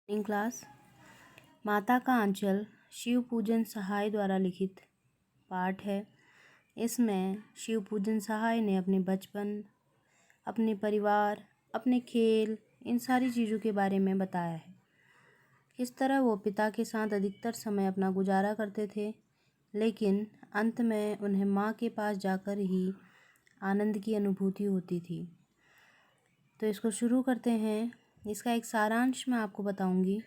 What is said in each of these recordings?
In class माता का आंचल शिव पूजन सहाय द्वारा लिखित पाठ है। इसमें शिव पूजन सहाय ने अपने बचपन, अपने परिवार, अपने खेल, इन सारी चीज़ों के बारे में बताया है। किस तरह वो पिता के साथ अधिकतर समय अपना गुजारा करते थे, लेकिन अंत में उन्हें माँ के पास जाकर ही आनंद की अनुभूति होती थी। तो इसको शुरू करते हैं। इसका एक सारांश मैं आपको बताऊंगी,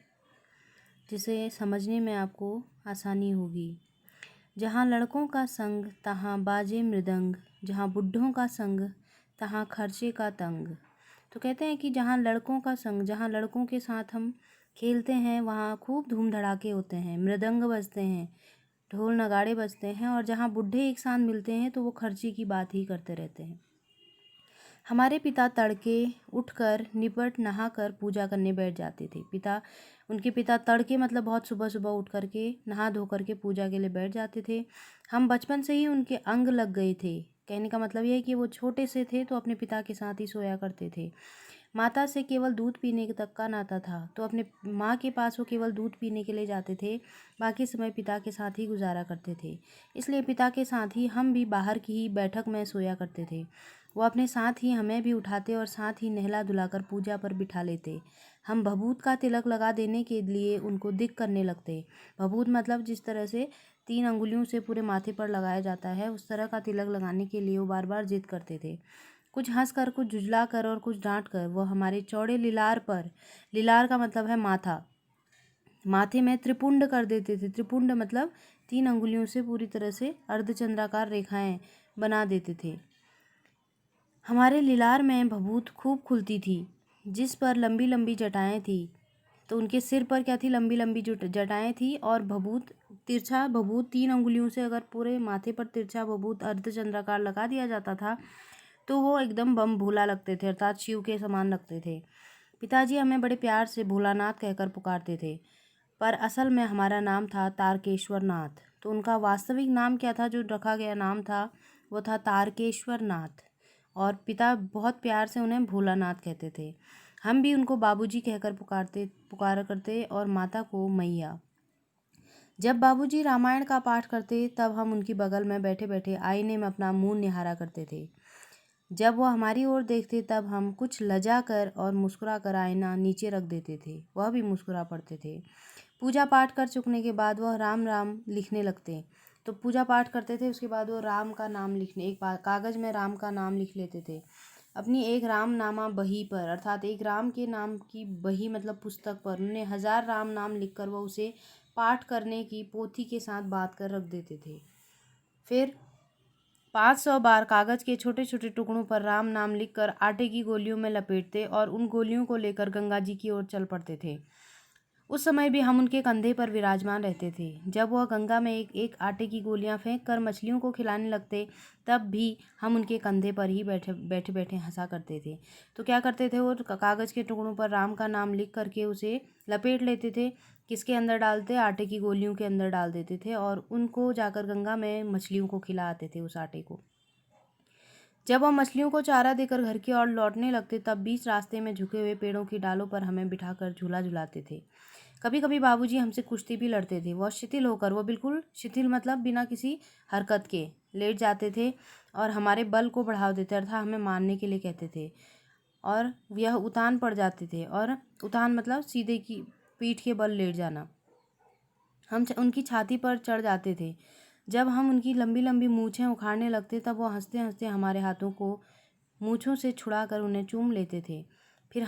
जिसे समझने में आपको आसानी होगी। जहाँ लड़कों का संग तहाँ बाजे मृदंग, जहाँ बुढ़ों का संग तहाँ खर्चे का तंग। तो कहते हैं कि जहाँ लड़कों का संग, जहाँ लड़कों के साथ हम खेलते हैं, वहाँ खूब धूम धड़ाके होते हैं, मृदंग बजते हैं, ढोल नगाड़े बजते हैं। और जहाँ बुढ़े एक साथ मिलते हैं तो वो खर्चे की बात ही करते रहते हैं। हमारे पिता तड़के उठकर निपट नहाकर पूजा करने बैठ जाते थे। उनके पिता तड़के मतलब बहुत सुबह सुबह उठ करके नहा धो करके पूजा के लिए बैठ जाते थे। हम बचपन से ही उनके अंग लग गए थे। कहने का मतलब यह है कि वो छोटे से थे तो अपने पिता के साथ ही सोया करते थे। माता से केवल दूध पीने तक का नाता था, तो अपने माँ के पास वो केवल दूध पीने के लिए जाते थे, बाकी समय पिता के साथ ही गुजारा करते थे। इसलिए पिता के साथ ही हम भी बाहर की ही बैठक में सोया करते थे। वो अपने साथ ही हमें भी उठाते और साथ ही नहला धुलाकर पूजा पर बिठा लेते। हम भभूत का तिलक लगा देने के लिए उनको दिक करने लगते। भभूत मतलब जिस तरह से 3 अंगुलियों से पूरे माथे पर लगाया जाता है, उस तरह का तिलक लगाने के लिए वो बार बार जिद करते थे। कुछ हंस कर, कुछ झुझला कर और कुछ डांट कर वो हमारे चौड़े लिलार पर, लिलार का मतलब है माथा, माथे में त्रिपुंड कर देते थे। त्रिपुंड मतलब 3 अंगुलियों से पूरी तरह से अर्धचंद्राकार रेखाएं बना देते थे। हमारे लिलार में भभूत खूब खुलती थी, जिस पर लंबी लंबी जटाएं थी। तो उनके सिर पर क्या थी? लंबी लंबी जटाएं थी। और भभूत, तिरछा भभूत 3 अंगुलियों से अगर पूरे माथे पर तिरछा भभूत अर्धचंद्राकार लगा दिया जाता था तो वो एकदम बम भोला लगते थे, अर्थात शिव के समान लगते थे। पिताजी हमें बड़े प्यार से भोलानाथ कहकर पुकारते थे, पर असल में हमारा नाम था तारकेश्वर नाथ। तो उनका वास्तविक नाम क्या था? जो रखा गया नाम था वो था तारकेश्वर नाथ, और पिता बहुत प्यार से उन्हें भोलानाथ कहते थे। हम भी उनको बाबूजी कहकर पुकारा करते और माता को मैया। जब बाबूजी रामायण का पाठ करते तब हम उनकी बगल में बैठे बैठे आईने में अपना मुंह निहारा करते थे। जब वो हमारी ओर देखते तब हम कुछ लजा कर और मुस्कुरा कर आईना नीचे रख देते थे, वह भी मुस्कुरा पड़ते थे। पूजा पाठ कर चुकने के बाद वह राम राम लिखने लगते। तो पूजा पाठ करते थे, उसके बाद वो राम का नाम लिखने, एक कागज़ में राम का नाम लिख लेते थे अपनी एक रामनामा बही पर, अर्थात एक राम के नाम की बही मतलब पुस्तक पर। उन्हें 1000 राम नाम लिखकर वह उसे पाठ करने की पोथी के साथ बांध कर रख देते थे। फिर 500 बार कागज़ के छोटे छोटे टुकड़ों पर राम नाम लिखकर आटे की गोलियों में लपेटते और उन गोलियों को लेकर गंगा जी की ओर चल पड़ते थे। उस समय भी हम उनके कंधे पर विराजमान रहते थे। जब वह गंगा में एक एक आटे की गोलियां फेंक कर मछलियों को खिलाने लगते, तब भी हम उनके कंधे पर ही बैठे बैठे बैठे हंसा करते थे। तो क्या करते थे? वो कागज़ के टुकड़ों पर राम का नाम लिख करके उसे लपेट लेते थे। किसके अंदर डालते? आटे की गोलियों के अंदर डाल देते थे और उनको जाकर गंगा में मछलियों को खिलाते थे उस आटे को। जब वह मछलियों को चारा देकर घर की ओर लौटने लगते, तब बीच रास्ते में झुके हुए पेड़ों की डालों पर हमें बिठाकर झूला झुलाते थे। कभी कभी बाबूजी हमसे कुश्ती भी लड़ते थे। वह शिथिल होकर, वो बिल्कुल शिथिल मतलब बिना किसी हरकत के लेट जाते थे और हमारे बल को बढ़ा देते, अर्थात हमें मारने के लिए कहते थे। और यह उतान पड़ जाते थे, और उतान मतलब सीधे की पीठ के बल लेट जाना। हम उनकी छाती पर चढ़ जाते थे। जब हम उनकी लंबी लंबी मूछें उखाड़ने लगते, तब वो हंसते हंसते हमारे हाथों को मूछों से छुड़ाकर उन्हें चूम लेते थे। फिर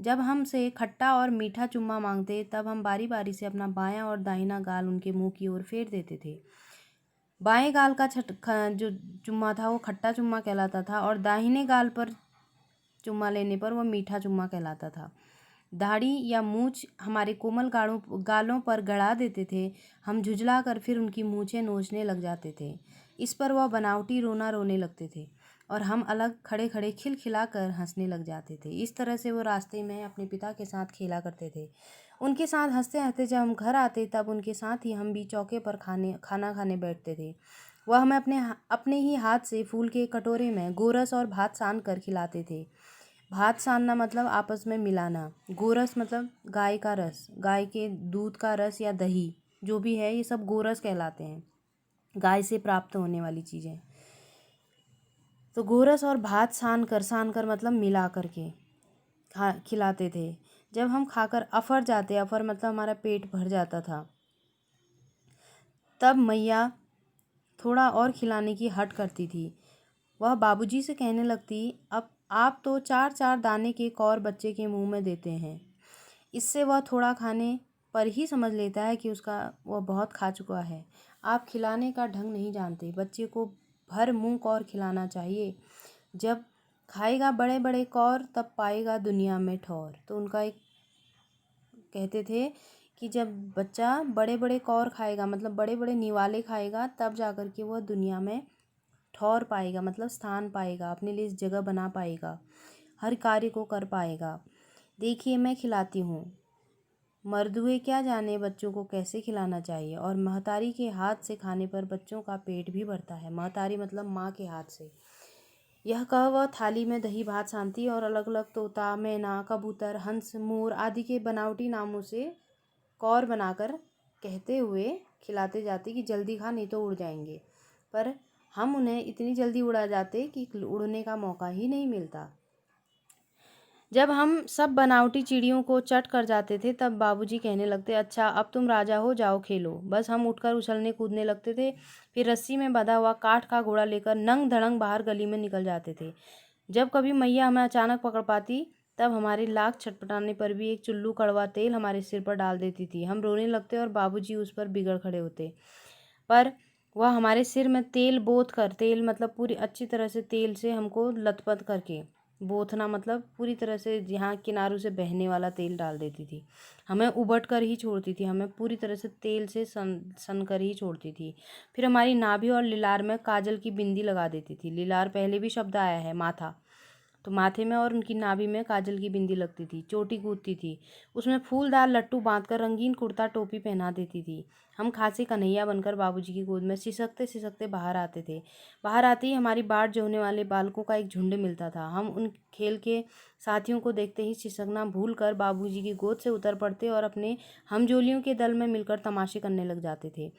जब हमसे खट्टा और मीठा चुम्मा मांगते, तब हम बारी बारी से अपना बायां और दाहिना गाल उनके मुंह की ओर फेर देते थे। बाएं गाल का जो चुम्मा था वो खट्टा चुम्मा कहलाता था, और दाहिने गाल पर चुम्मा लेने पर वह मीठा चुम्मा कहलाता था। दाढ़ी या मूछ हमारे कोमल गालों पर गड़ा देते थे। हम झुझला कर फिर उनकी मूछें नोचने लग जाते थे। इस पर वह बनावटी रोना रोने लगते थे और हम अलग खड़े खड़े खिलखिला कर हंसने लग जाते थे। इस तरह से वो रास्ते में अपने पिता के साथ खेला करते थे। उनके साथ हंसते हंसते जब हम घर आते, तब उनके साथ ही हम भी चौके पर खाना खाने बैठते थे। वह हमें अपने ही हाथ से फूल के कटोरे में गोरस और भात सान कर खिलाते थे। भात सानना मतलब आपस में मिलाना। गोरस मतलब गाय का रस, गाय के दूध का रस या दही जो भी है, ये सब गोरस कहलाते हैं, गाय से प्राप्त होने वाली चीज़ें। तो गोरस और भात सान कर मतलब मिला करके खिलाते थे। जब हम खाकर अफर जाते, अफर मतलब हमारा पेट भर जाता था, तब मैया थोड़ा और खिलाने की हट करती थी। वह बाबूजी से कहने लगती, अब आप तो 4-4 दाने केक और बच्चे के मुंह में देते हैं। इससे वह थोड़ा खाने पर ही समझ लेता है कि वह बहुत खा चुका है। आप खिलाने का ढंग नहीं जानते, बच्चे को भर मुंह कौर खिलाना चाहिए। जब खाएगा बड़े बड़े कौर, तब पाएगा दुनिया में ठौर। तो उनका एक कहते थे कि जब बच्चा बड़े बड़े कौर खाएगा, मतलब बड़े बड़े निवाले खाएगा, तब जा कर के वह दुनिया में ठौर पाएगा, मतलब स्थान पाएगा, अपने लिए इस जगह बना पाएगा, हर कार्य को कर पाएगा। देखिए मैं खिलाती हूँ, मर्दुए क्या जाने बच्चों को कैसे खिलाना चाहिए। और महतारी के हाथ से खाने पर बच्चों का पेट भी भरता है। महतारी मतलब माँ के हाथ से। यह कह वह थाली में दही भात सानती और अलग अलग तोता, मैना, कबूतर, हंस, मोर आदि के बनावटी नामों से कौर बनाकर कहते हुए खिलाते जाते कि जल्दी खा नहीं तो उड़ जाएंगे। पर हम उन्हें इतनी जल्दी उड़ा जाते कि उड़ने का मौका ही नहीं मिलता। जब हम सब बनावटी चिड़ियों को चट कर जाते थे, तब बाबूजी कहने लगते, अच्छा अब तुम राजा हो, जाओ खेलो। बस हम उठकर उछलने कूदने लगते थे, फिर रस्सी में बंधा हुआ काठ का घोड़ा लेकर नंग धड़ंग बाहर गली में निकल जाते थे। जब कभी मैया हमें अचानक पकड़ पाती, तब हमारी लाख छटपटाने पर भी एक चुल्लू कड़वा तेल हमारे सिर पर डाल देती थी। हम रोने लगते और बाबूजी उस पर बिगड़ खड़े होते, पर वह हमारे सिर में तेल बोत कर, तेल मतलब पूरी अच्छी तरह से तेल से हमको लथपथ करके, बोथना मतलब पूरी तरह से यहाँ किनारों से बहने वाला तेल डाल देती थी। हमें उबट कर ही छोड़ती थी, हमें पूरी तरह से तेल से सन कर ही छोड़ती थी। फिर हमारी नाभि और लिलार में काजल की बिंदी लगा देती थी। लिलार पहले भी शब्द आया है, माथा, तो माथे में और उनकी नाभि में काजल की बिंदी लगती थी। चोटी कूदती थी, उसमें फूलदार लट्टू बांधकर रंगीन कुर्ता टोपी पहना देती थी। हम खांसी कन्हैया बनकर बाबूजी की गोद में सिसकते सिसकते बाहर आते थे। बाहर आते ही हमारी बाट जोहने वाले बालकों का एक झुंड मिलता था। हम उन खेल के साथियों को देखते ही सिसकना भूल कर बाबूजी की गोद से उतर पड़ते और अपने हमजोलियों के दल में मिलकर तमाशे करने लग जाते थे।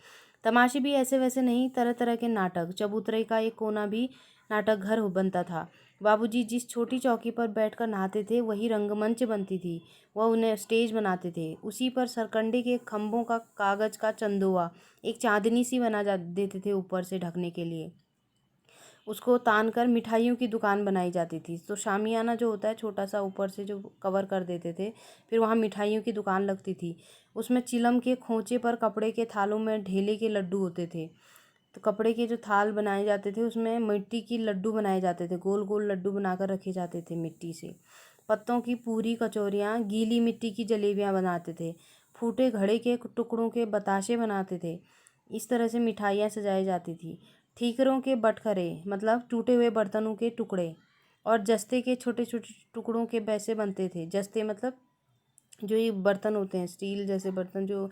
तमाशे भी ऐसे वैसे नहीं, तरह तरह के नाटक। चबूतरे का एक कोना भी नाटक घर बनता था। बाबूजी जिस छोटी चौकी पर बैठकर नहाते थे, वही रंगमंच बनती थी। वह उन्हें स्टेज बनाते थे। उसी पर सरकंडे के खंभों का कागज का चंदोवा, एक चांदनी सी बना देते थे ऊपर से ढकने के लिए। उसको तान कर मिठाइयों की दुकान बनाई जाती थी। तो शामियाना जो होता है छोटा सा, ऊपर से जो कवर कर देते थे, फिर वहाँ मिठाइयों की दुकान लगती थी। उसमें चिलम के खोंचे पर कपड़े के थालों में ढेले के लड्डू होते थे। तो कपड़े के जो थाल बनाए जाते थे, उसमें मिट्टी की लड्डू बनाए जाते थे, गोल गोल लड्डू बनाकर रखे जाते थे मिट्टी से। पत्तों की पूरी कचौरियाँ, गीली मिट्टी की जलेबियाँ बनाते थे। फूटे घड़े के टुकड़ों के बताशे बनाते थे। इस तरह से मिठाइयाँ सजाई जाती थी। ठीकरों के बटखरे मतलब टूटे हुए बर्तनों के टुकड़े, और जस्ते के छोटे छोटे टुकड़ों के पैसे बनते थे। जस्ते मतलब जो ये बर्तन होते हैं, स्टील जैसे बर्तन, जो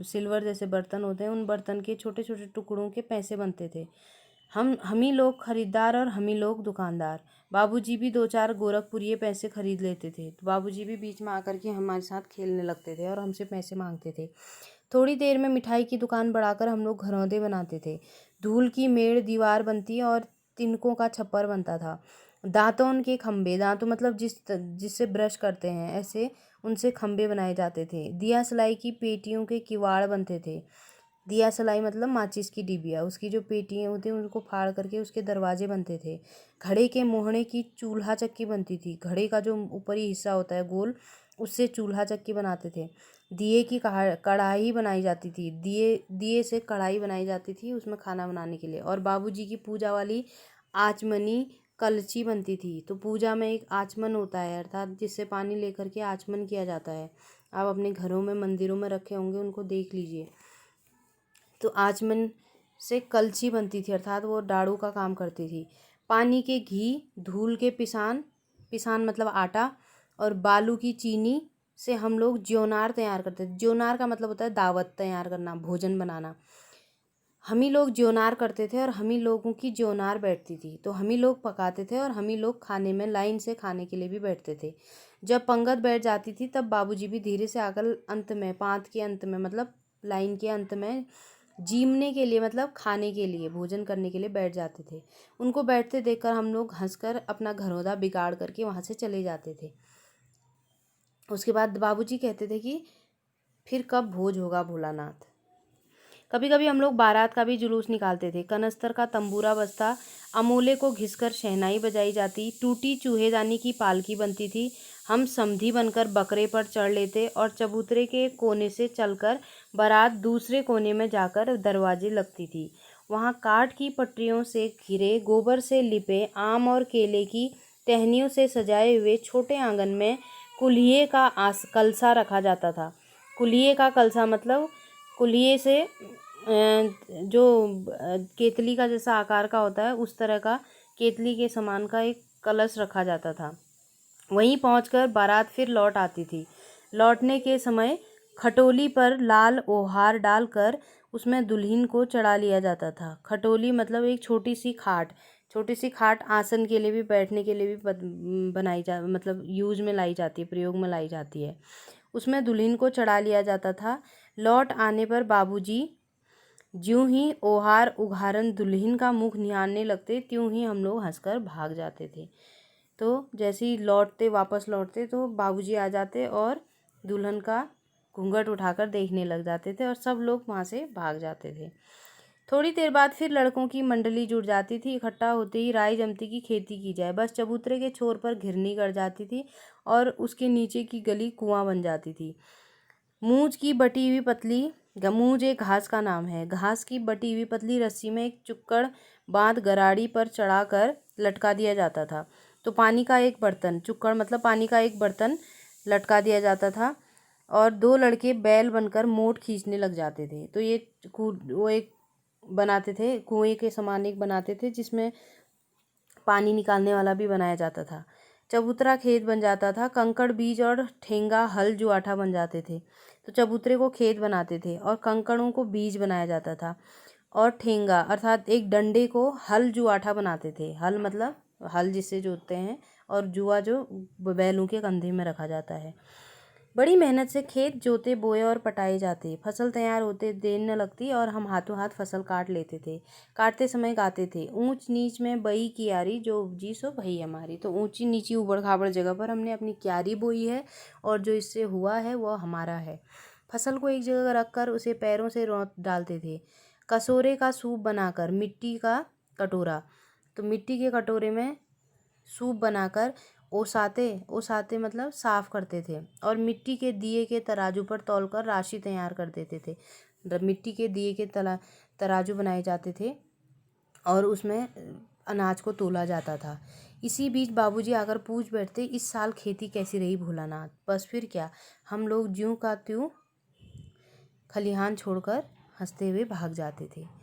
सिल्वर जैसे बर्तन होते हैं, उन बर्तन के छोटे छोटे टुकड़ों के पैसे बनते थे। हम ही लोग खरीदार और हम ही लोग दुकानदार। बाबूजी भी 2-4 गोरखपुरिये पैसे खरीद लेते थे, तो बाबूजी भी बीच में आकर के हमारे साथ खेलने लगते थे और हमसे पैसे मांगते थे। थोड़ी देर में मिठाई की दुकान बढ़ाकर हम लोग घरौंदे बनाते थे। धूल की मेड़ दीवार बनती और तिनकों का छप्पर बनता था। दांतों के खंभे, दांतों मतलब जिससे ब्रश करते हैं, ऐसे उनसे खंभे बनाए जाते थे। दिया सलाई की पेटियों के किवाड़ बनते थे। दिया सलाई मतलब माचिस की डिबिया, उसकी जो पेटियाँ होती हैं उनको फाड़ करके उसके दरवाजे बनते थे। घड़े के मोहने की चूल्हा चक्की बनती थी। घड़े का जो ऊपरी हिस्सा होता है गोल, उससे चूल्हा चक्की बनाते थे। दिए की कढ़ाई बनाई जाती थी। दिए से कढ़ाई बनाई जाती थी उसमें खाना बनाने के लिए। और बाबूजी की पूजा वाली आचमनी कलची बनती थी। तो पूजा में एक आचमन होता है, अर्थात जिससे पानी लेकर के आचमन किया जाता है। आप अपने घरों में मंदिरों में रखे होंगे, उनको देख लीजिए। तो आचमन से कलची बनती थी, अर्थात वो डाड़ू का काम करती थी। पानी के घी, धूल के पिसान, पिसान मतलब आटा, और बालू की चीनी से हम लोग ज्योनार तैयार करते थे। ज्योनार का मतलब होता है दावत तैयार करना, भोजन बनाना। हम ही लोग ज्योनार करते थे और हम ही लोगों की ज्योनार बैठती थी, तो हम ही लोग पकाते थे और हम ही लोग खाने में लाइन से खाने के लिए भी बैठते थे। जब पंगत बैठ जाती थी तब बाबूजी भी धीरे से आकर अंत में, पाँत के अंत में, मतलब लाइन के अंत में जीमने के लिए, मतलब खाने के लिए, भोजन करने के लिए बैठ जाते थे। उनको बैठते देखकर हम लोग हंसकर अपना घरौंदा बिगाड़ करके वहाँ से चले जाते थे। उसके बाद बाबूजी कहते थे कि फिर कब भोज होगा भोलानाथ। कभी कभी हम लोग बारात का भी जुलूस निकालते थे। कनस्तर का तंबूरा बजता, अमोले को घिसकर शहनाई बजाई जाती, टूटी चूहेदानी की पालकी बनती थी। हम समधी बनकर बकरे पर चढ़ लेते और चबूतरे के कोने से चलकर बारात दूसरे कोने में जाकर दरवाजे लगती थी। वहाँ काठ की पटरियों से घिरे, गोबर से लिपे, आम और केले की टहनियों से सजाए हुए छोटे आंगन में कुल्हिए का कलसा रखा जाता था। कुल्हिए का कलसा मतलब कुल्हिए से जो केतली का जैसा आकार का होता है, उस तरह का केतली के समान का एक कलश रखा जाता था। वहीं पहुंचकर बारात फिर लौट आती थी। लौटने के समय खटोली पर लाल ओहार डालकर उसमें दुल्हन को चढ़ा लिया जाता था। खटोली मतलब एक छोटी सी खाट, छोटी सी खाट आसन के लिए भी, बैठने के लिए भी बनाई जा, मतलब यूज में लाई जाती है, प्रयोग में लाई जाती है। उसमें दुल्हन को चढ़ा लिया जाता था। लौट आने पर बाबूजी ज्यों ही ओहार उघारन दुल्हन का मुख निहारने लगते, त्यों ही हम लोग हंसकर भाग जाते थे। तो जैसे ही वापस लौटते तो बाबूजी आ जाते और दुल्हन का घूंघट उठाकर देखने लग जाते थे और सब लोग वहाँ से भाग जाते थे। थोड़ी देर बाद फिर लड़कों की मंडली जुट जाती थी। इकट्ठा होते ही राई जमती की खेती की जाए, बस चबूतरे के छोर पर घिरनी गड़ जाती थी और उसके नीचे की गली कुआं बन जाती थी। मूंज की बटी हुई पतली, मूंज एक घास का नाम है, घास की बटी हुई पतली रस्सी में एक चुक्कड़ बांध गराड़ी पर चढ़ाकर लटका दिया जाता था। तो पानी का एक बर्तन, चुक्कड़ मतलब पानी का एक बर्तन लटका दिया जाता था और दो लड़के बैल बनकर मोट खींचने लग जाते थे। तो ये वो एक बनाते थे, कुएं के समान एक बनाते थे जिसमें पानी निकालने वाला भी बनाया जाता था। चबूतरा खेत बन जाता था। कंकड़ बीज और ठेंगा हल जुआठा बन जाते थे। तो चबूतरे को खेत बनाते थे और कंकड़ों को बीज बनाया जाता था और ठेंगा अर्थात एक डंडे को हल जुआठा बनाते थे। हल मतलब हल जिससे जोतते हैं और जुआ जो बैलों के कंधे में रखा जाता है। बड़ी मेहनत से खेत जोते, बोए और पटाए जाते। फसल तैयार होते देर न लगती और हम हाथों हाथ फसल काट लेते थे। काटते समय गाते थे, ऊंच नीच में बई कियारी, जो उपजी सो भई हमारी। तो ऊंची नीची उबड़ खाबड़ जगह पर हमने अपनी क्यारी बोई है और जो इससे हुआ है वो हमारा है। फसल को एक जगह रखकर उसे पैरों से रौंद डालते थे। कसोरे का सूप बनाकर, मिट्टी का कटोरा, तो मिट्टी के कटोरे में सूप बनाकर ओसाते, ओसाते मतलब साफ करते थे और मिट्टी के दिए के तराजू पर तौलकर राशि तैयार कर देते थे। मिट्टी के दिए के तराजू बनाए जाते थे और उसमें अनाज को तोला जाता था। इसी बीच बाबूजी आकर पूछ बैठते, इस साल खेती कैसी रही भोलानाथ। बस फिर क्या, हम लोग ज्यों का त्यों खलिहान छोड़कर हंसते हुए भाग जाते थे।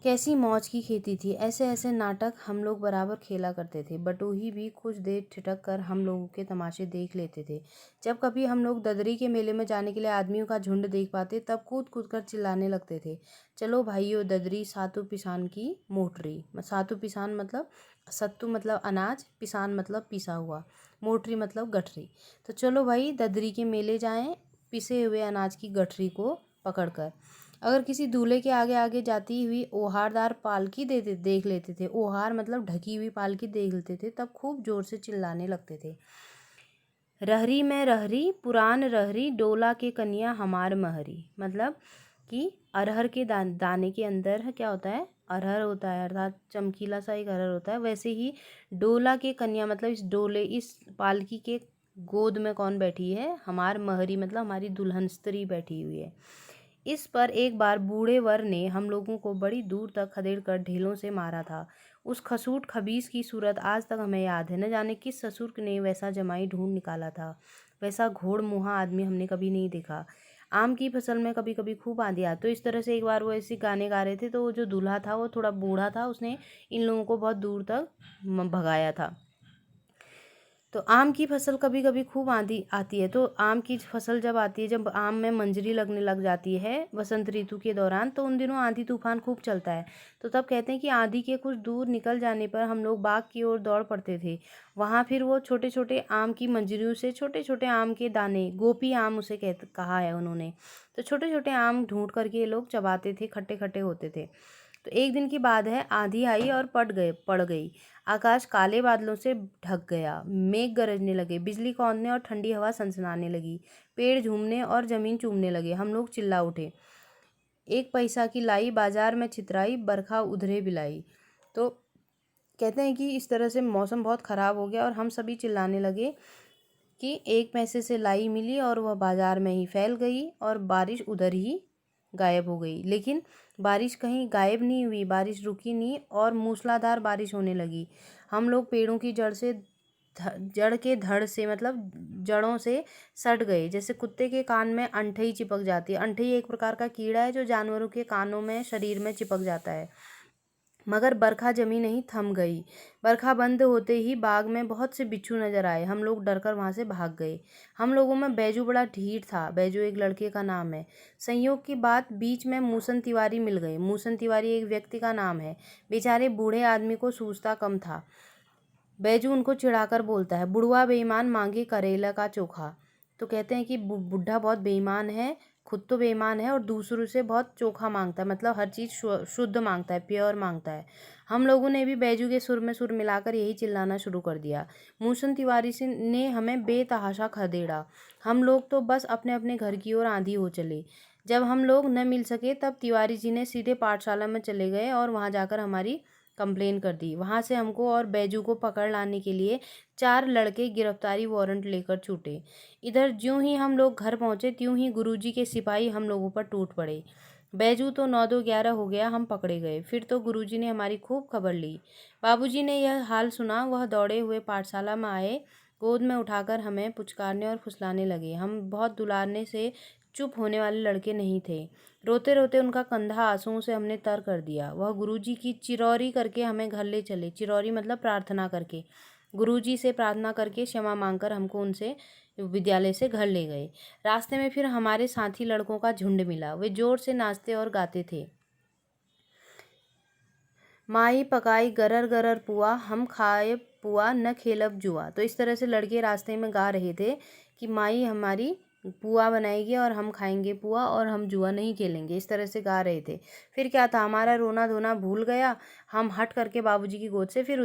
कैसी मौज की खेती थी। ऐसे ऐसे नाटक हम लोग बराबर खेला करते थे। बटोही भी कुछ देर ठिठक कर हम लोगों के तमाशे देख लेते थे। जब कभी हम लोग ददरी के मेले में जाने के लिए आदमियों का झुंड देख पाते तब कूद कूद कर चिल्लाने लगते थे, चलो भाइयों ददरी सातु पिसान की मोटरी। सातु पिसान मतलब सत्तू मतलब अनाज, पिसान मतलब पिसा हुआ, मोटरी मतलब गठरी। तो चलो भाई ददरी के मेले जाएं पिसे हुए अनाज की गठरी को पकड़कर। अगर किसी दूल्हे के आगे आगे जाती हुई ओहारदार पालकी देख लेते थे, ओहार मतलब ढकी हुई पालकी देख लेते थे, तब खूब जोर से चिल्लाने लगते थे, रहरी में रहरी पुरान रहरी, डोला के कन्या हमार महरी। मतलब कि अरहर के दाने के अंदर क्या होता है, अरहर होता है, अर्थात चमकीला सा एक अरहर होता है। वैसे ही डोला के कन्या मतलब इस डोले, इस पालकी के गोद में कौन बैठी है, हमार महरी मतलब हमारी दुल्हन स्त्री बैठी हुई है। इस पर एक बार बूढ़े वर ने हम लोगों को बड़ी दूर तक खदेड़ कर ढेलों से मारा था। उस खसूट खबीस की सूरत आज तक हमें याद है। न जाने किस ससुर ने वैसा जमाई ढूंढ निकाला था। वैसा घोड़ मुहा आदमी हमने कभी नहीं देखा। आम की फसल में कभी कभी खूब आंधी आ। तो इस तरह से एक बार वो ऐसे गाने गा रहे थे, तो वो जो दूल्हा था वो थोड़ा बूढ़ा था, उसने इन लोगों को बहुत दूर तक भगाया था। तो आम की फसल कभी कभी खूब आंधी आती है। तो आम की फसल जब आती है, जब आम में मंजरी लगने लग जाती है वसंत ऋतु के दौरान, तो उन दिनों आंधी तूफान खूब चलता है। तो तब कहते हैं कि आंधी के कुछ दूर निकल जाने पर हम लोग बाग की ओर दौड़ पड़ते थे। वहाँ फिर वो छोटे छोटे आम की मंजरियों से छोटे छोटे आम के दाने, गोपी आम उसे कहा है उन्होंने, तो छोटे छोटे आम ढूंढ करके ये लोग चबाते थे, खट्टे खट्टे होते थे। तो एक दिन की बात है, आंधी आई और पड़ गई। आकाश काले बादलों से ढक गया, मेघ गरजने लगे, बिजली कौंधने और ठंडी हवा सनसनाने लगी, पेड़ झूमने और जमीन चूमने लगे। हम लोग चिल्ला उठे, एक पैसा की लाई बाजार में छितराई, बरखा उधरे बिलाई। तो कहते हैं कि इस तरह से मौसम बहुत ख़राब हो गया और हम सभी चिल्लाने लगे कि एक पैसे से लाई मिली और वह बाजार में ही फैल गई और बारिश उधर ही गायब हो गई। लेकिन बारिश कहीं गायब नहीं हुई, बारिश रुकी नहीं और मूसलाधार बारिश होने लगी। हम लोग पेड़ों की जड़ के धड़ से, मतलब जड़ों से सट गए, जैसे कुत्ते के कान में अंठई चिपक जाती है। अंठई एक प्रकार का कीड़ा है जो जानवरों के कानों में, शरीर में चिपक जाता है। मगर बरखा जमी नहीं, थम गई। बरखा बंद होते ही बाग में बहुत से बिच्छू नजर आए। हम लोग डरकर वहां से भाग गए। हम लोगों में बैजू बड़ा ढीठ था। बैजू एक लड़के का नाम है। संयोग की बात, बीच में मूसन तिवारी मिल गए। मूसन तिवारी एक व्यक्ति का नाम है। बेचारे बूढ़े आदमी को सूझता कम था। बैजू उनको चिढ़ाकर बोलता है, बुढ़वा बेईमान मांगे करेला का चोखा। तो कहते हैं कि बुढ़ा बहुत बेईमान है, खुद तो बेईमान है और दूसरों से बहुत चोखा मांगता है, मतलब हर चीज़ शुद्ध मांगता है, प्योर मांगता है। हम लोगों ने भी बैजू के सुर में सुर मिलाकर यही चिल्लाना शुरू कर दिया। मूसन तिवारी से ने हमें बेतहाशा खदेड़ा। हम लोग तो बस अपने अपने घर की ओर आंधी हो चले। जब हम लोग न मिल सके तब तिवारी जी ने सीधे पाठशाला में चले गए और वहाँ जाकर हमारी कंप्लेन कर दी। वहाँ से हमको और बैजू को पकड़ लाने के लिए 4 लड़के गिरफ्तारी वारंट लेकर छूटे। इधर ज्यों ही हम लोग घर पहुँचे त्यों ही गुरुजी के सिपाही हम लोगों पर टूट पड़े। बैजू तो 9-2-11 हो गया, हम पकड़े गए। फिर तो गुरुजी ने हमारी खूब खबर ली। बाबूजी ने यह हाल सुना, वह दौड़े हुए पाठशाला में आए, गोद में उठाकर हमें पुचकारने और फुसलाने लगे। हम बहुत दुलारने से चुप होने वाले लड़के नहीं थे। रोते रोते उनका कंधा आंसुओं से हमने तर कर दिया। वह गुरुजी की चिरौरी करके हमें घर ले चले। चिरौरी मतलब प्रार्थना करके, गुरुजी से प्रार्थना करके क्षमा मांगकर हमको उनसे विद्यालय से घर ले गए। रास्ते में फिर हमारे साथी लड़कों का झुंड मिला। वे जोर से नाचते और गाते थे, माई पकाई गरर गरर पुआ, हम खाए पुआ न खेलब जुआ। तो इस तरह से लड़के रास्ते में गा रहे थे कि माई हमारी पुआ बनाएगी और हम खाएंगे पुआ और हम जुआ नहीं खेलेंगे, इस तरह से गा रहे थे। फिर क्या था, हमारा रोना धोना भूल गया। हम हट करके बाबूजी की गोद से फिर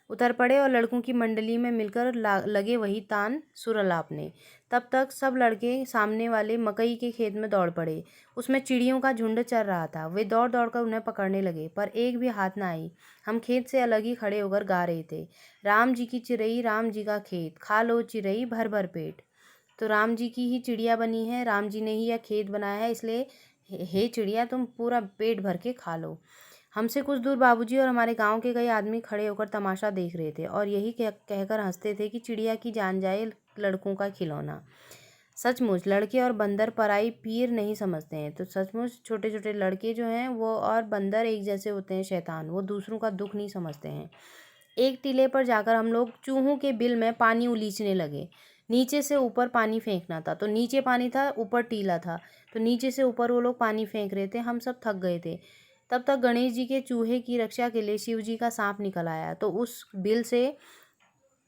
उतर पड़े और लड़कों की मंडली में मिलकर लगे वही तान सुर अलापने। तब तक सब लड़के सामने वाले मकई के खेत में दौड़ पड़े। उसमें चिड़ियों का झुंड चल रहा था। वे दौड़ दौड़ कर उन्हें पकड़ने लगे, पर एक भी हाथ ना आई। हम खेत से अलग ही खड़े होकर गा रहे थे, राम जी की चिड़ई राम जी का खेत, खा लो चिड़ई भर भर पेट। तो राम जी की ही चिड़िया बनी है, राम जी ने ही यह खेत बनाया है, इसलिए हे चिड़िया तुम पूरा पेट भर के खा लो। हमसे कुछ दूर बाबूजी और हमारे गांव के कई आदमी खड़े होकर तमाशा देख रहे थे और यही कहकर हंसते थे कि चिड़िया की जान जाए लड़कों का खिलौना। सचमुच लड़के और बंदर पराई पीर नहीं समझते हैं। तो सचमुच छोटे छोटे लड़के जो हैं वो और बंदर एक जैसे होते हैं, शैतान, वो दूसरों का दुख नहीं समझते हैं। एक टीले पर जाकर हम लोग चूहों के बिल में पानी उलीचने लगे। नीचे से ऊपर पानी फेंकना था, तो नीचे पानी था, ऊपर टीला था, तो नीचे से ऊपर वो लोग पानी फेंक रहे थे। हम सब थक गए थे। तब तक गणेश जी के चूहे की रक्षा के लिए शिव जी का सांप निकल आया। तो उस बिल से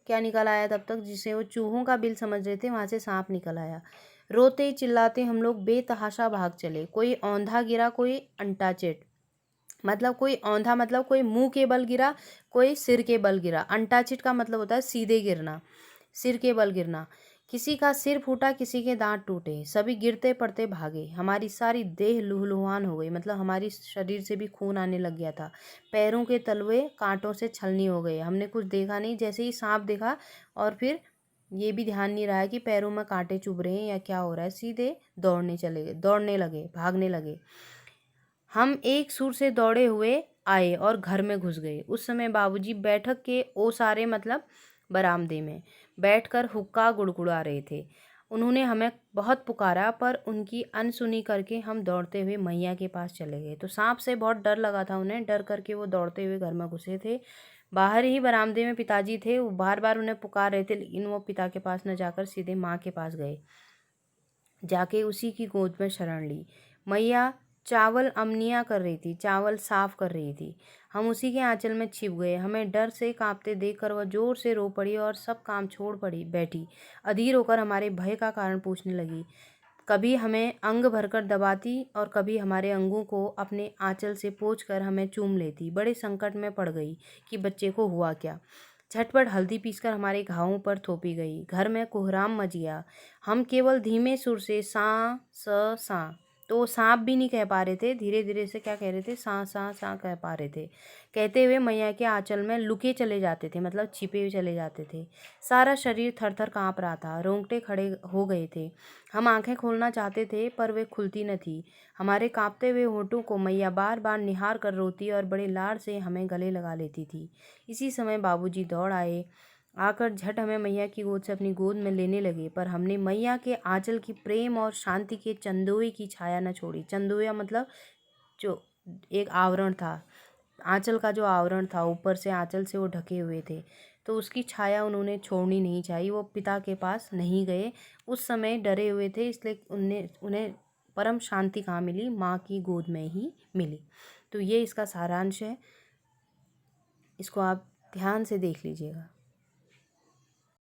क्या निकल आया, तब तक जिसे वो चूहों का बिल समझ रहे थे वहां से सांप निकल आया। रोते चिल्लाते हम लोग बेतहाशा भाग चले। कोई औंधा गिरा, कोई अंटाचेट, मतलब कोई औंधा मतलब कोई मुंह के बल गिरा, कोई सिर के बल गिरा। अंटाचिट का मतलब होता है सीधे गिरना, सिर के बल गिरना। किसी का सिर फूटा, किसी के दांत टूटे, सभी गिरते पड़ते भागे। हमारी सारी देह लुहलुहान हो गई, मतलब हमारी शरीर से भी खून आने लग गया था। पैरों के तलवे कांटों से छलनी हो गए। हमने कुछ देखा नहीं, जैसे ही सांप देखा और फिर ये भी ध्यान नहीं रहा है कि पैरों में कांटे चुभ रहे हैं या क्या हो रहा है, सीधे दौड़ने लगे, भागने लगे। हम एक सुर से दौड़े हुए आए और घर में घुस गए। उस समय बाबूजी बैठक के ओसारे मतलब बरामदे में बैठकर हुक्का गुड़गुड़ा रहे थे। उन्होंने हमें बहुत पुकारा, पर उनकी अनसुनी करके हम दौड़ते हुए मैया के पास चले गए। तो सांप से बहुत डर लगा था उन्हें, डर करके वो दौड़ते हुए घर में घुसे थे। बाहर ही बरामदे में पिताजी थे, वो बार बार उन्हें पुकार रहे थे, लेकिन वो पिता के पास न जाकर सीधे माँ के पास गए। जाके उसी की गोद में शरण ली। मैया चावल अमनिया कर रही थी, चावल साफ कर रही थी। हम उसी के आंचल में छिप गए। हमें डर से कांपते देखकर वह जोर से रो पड़ी और सब काम छोड़ पड़ी बैठी। अधीर होकर हमारे भय का कारण पूछने लगी। कभी हमें अंग भरकर दबाती और कभी हमारे अंगों को अपने आंचल से पोंछकर हमें चूम लेती। बड़े संकट में पड़ गई कि बच्चे को हुआ क्या। झटपट हल्दी पीसकर हमारे घावों पर थोपी गई। घर में कोहराम मच गया। हम केवल धीमे सुर से सा स सा, तो सांप भी नहीं कह पा रहे थे, धीरे धीरे से क्या कह रहे थे, सा सा सा कह पा रहे थे, कहते हुए मैया के आंचल में लुके चले जाते थे, मतलब छिपे हुए चले जाते थे। सारा शरीर थर थर काँप रहा था, रोंगटे खड़े हो गए थे। हम आंखें खोलना चाहते थे पर वे खुलती न थी। हमारे कांपते हुए होठों को मैया बार बार निहार कर रोती और बड़े लाड़ से हमें गले लगा लेती थी। इसी समय बाबूजी दौड़ आए। आकर झट हमें मैया की गोद से अपनी गोद में लेने लगे, पर हमने मैया के आंचल की प्रेम और शांति के चंदोए की छाया न छोड़ी। चंदोया मतलब जो एक आवरण था, आंचल का जो आवरण था, ऊपर से आंचल से वो ढके हुए थे, तो उसकी छाया उन्होंने छोड़नी नहीं चाहिए। वो पिता के पास नहीं गए, उस समय डरे हुए थे, इसलिए उन्हें परम शांति कहाँ मिली, माँ की गोद में ही मिली। तो ये इसका सारांश है, इसको आप ध्यान से देख लीजिएगा।